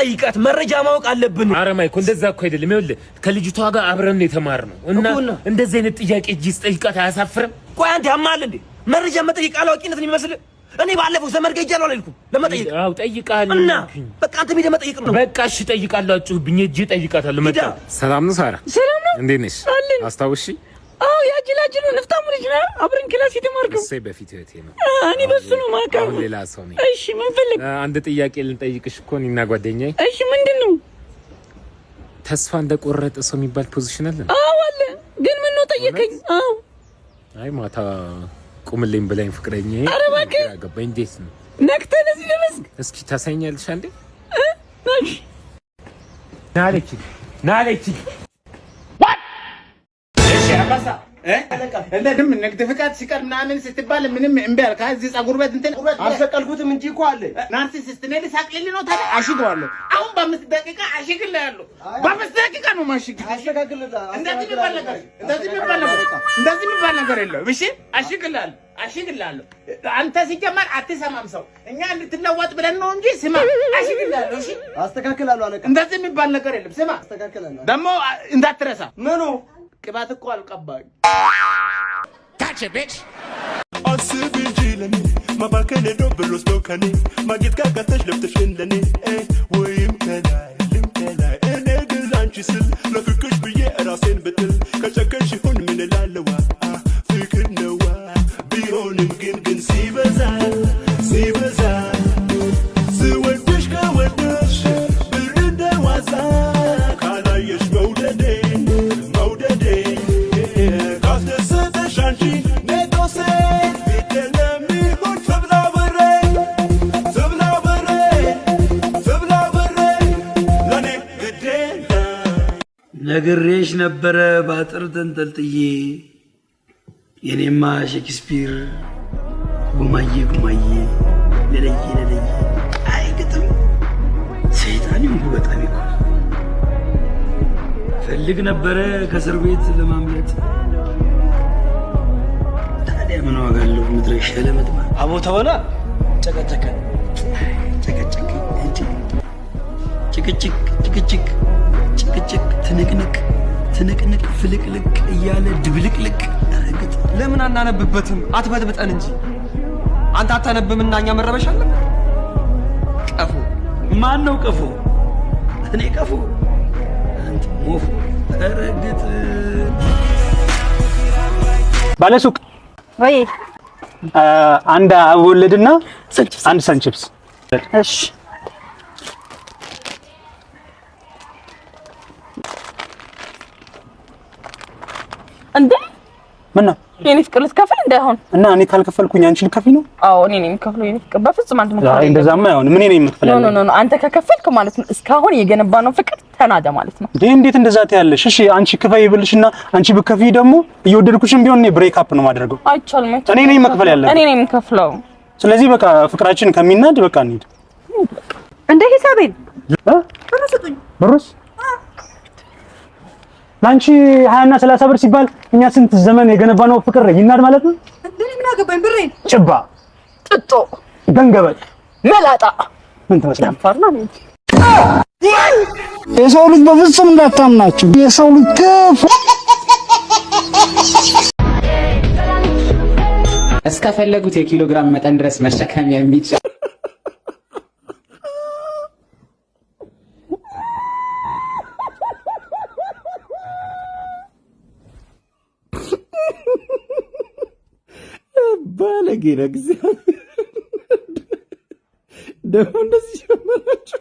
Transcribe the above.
ጠይቃት መረጃ ማወቅ አለብን ኧረ ማይኮ እንደዛ እኮ አይደለም ይኸውልህ ከልጅቷ ጋር አብረን የተማርነው እና እንደዚህ አይነት ጥያቄ እጅስ ጠይቃት አያሳፍርም ቆይ አንተ ያማል እንዴ መረጃ መጠይቅ አላውቂነት ነው የሚመስል እኔ ባለፈው ዘመድ ጋር ይጃለው አላልኩም ለመጠይቅ አው ጠይቃለሁ እና በቃ አንተ ቢደ መጠይቅ ነው በቃ እሺ ጠይቃለሁ አጭሁብኝ እጄ ጠይቃታለሁ መጣ ሰላም ነው ሳራ ሰላም ነው እንዴት ነሽ አስታውሺ አው ያጅላጅሉ ንፍታሙ ልጅ ነው አብረን ክላስ የተማርከው እሰይ በፊት እህቴ ነው እኔ በሱ ነው ማውቀው አሁን ሌላ ሰው ነኝ እሺ ምን ፈልግ አንድ ጥያቄ ልንጠይቅሽ እኮ እኔና ጓደኛዬ እሺ ምንድነው ተስፋ እንደቆረጠ ሰው የሚባል ፖዚሽን አለ አዎ አለ ግን ምን ነው ጠየቀኝ አዎ አይ ማታ ቁምልኝ ብላኝ ፍቅረኛዬ አገባኝ እንዴት ነው ነክተህ ለዚህ ደረስክ እስኪ ታሳይኛለሽ አንዴ ናሽ ናለች አባሳ እንደም ንግድ ፍቃድ ሲቀር ምናምን ስትባል ምንም እምቢ አልካ እዚህ ጸጉር ቤት እንትን አልሰቀልኩትም እንጂ እኮ አለ ናርሲሲስት ነኝ ሳቅልኝ ነው ታዲያ አሽገዋለሁ አሁን በ5 ደቂቃ አሽግልሃለሁ በ5 ደቂቃ ነው ማሽግ እንደዚህ የሚባል ነገር የለውም እሺ አሽግልሃለሁ አንተ ሲጀመር አትሰማም ሰው እኛ እንድትለወጥ ብለን ነው እንጂ ስማ አሽግልሃለሁ እሺ አስተካክላለሁ አለቃ እንደዚህ የሚባል ነገር የለም ስማ አስተካክላለሁ ደግሞ እንዳትረሳ ምኑ ቅባት እኮ አልቀባኝ Gotcha, bitch. Asibijilani, mabakene doblos dokani, magit kagatesh lefteshindani, woyim kelay, lim kelay, eneglanchisil, lafikush biye rasin betil, kachakesh hun min lalawa, fikir nawa, biyonim gin sibaza, siwedish kawedish, birinde waza, kalayesh mawdade. ነግሬሽ ነበረ ባጥር ተንጠልጥዬ የኔማ ሼክስፒር ጉማዬ ለለየ አይግጥም ሰይጣን ይሁን በጣም ይቆይ ፈልግ ነበረ ከእስር ቤት ለማምለጥ ታዲያ ምን ዋጋ አለው ምድረሽ ለመጥማ አቦ ተወና ጨቀጨቀ ጭቅጭቅ ትንቅንቅ ፍልቅልቅ እያለ ድብልቅልቅ አረግጥ ለምን አናነብበትም አትበጥብጠን እንጂ አንተ አታነብምና እኛ መረበሽ አለብን ቀፎ ማን ነው ቀፎ እኔ ቀፎ አንተ ሞፍ አረግጥ ባለሱቅ ወይ አንድ አወለድና አንድ ሰንቺፕስ እሺ እንዴ ምን ነው የኔ ፍቅር ልትከፍል እንዳይሆን እና እኔ ካልከፈልኩኝ አንቺ ልከፊ ነው አዎ እኔ ነኝ የምከፍለው የኔ ፍቅር በፍጹም አንተ አይ እንደዛማ አይሆንም ምን ነኝ የምከፍለው ኖ አንተ ከከፈልክ ማለት ነው እስካሁን የገነባነው ፍቅር ተናደ ማለት ነው እንዴት እንደዛ ታያለሽ እሺ አንቺ ክፈይ ይብልሽና አንቺ ብከፊ ደግሞ እየወደድኩሽም ቢሆን እኔ ብሬክ አፕ ነው ማድረገው አይቻልም እኔ ነኝ መክፈል ያለብኝ እኔ ነኝ የምከፍለው ስለዚህ በቃ ፍቅራችን ከሚናድ በቃ እንሂድ እንደ ሂሳቤን ብሩስ ላንቺ 20 እና 30 ብር ሲባል እኛ ስንት ዘመን የገነባነው ፍቅር ይናድ ማለት ነው እንዴ ምን አገባኝ ብሬ ጭባ ጥጦ ገንገበጥ መላጣ ምን ተመስላል ፈርና ነው የሰው ልጅ በፍጹም እንዳታምናችሁ የሰው ልጅ ከፍ እስከፈለጉት የኪሎግራም መጠን ድረስ መሸከም የሚችል ባለጌ ነው እግዚአብሔር ደግሞ እንደዚህ ጀመራችሁ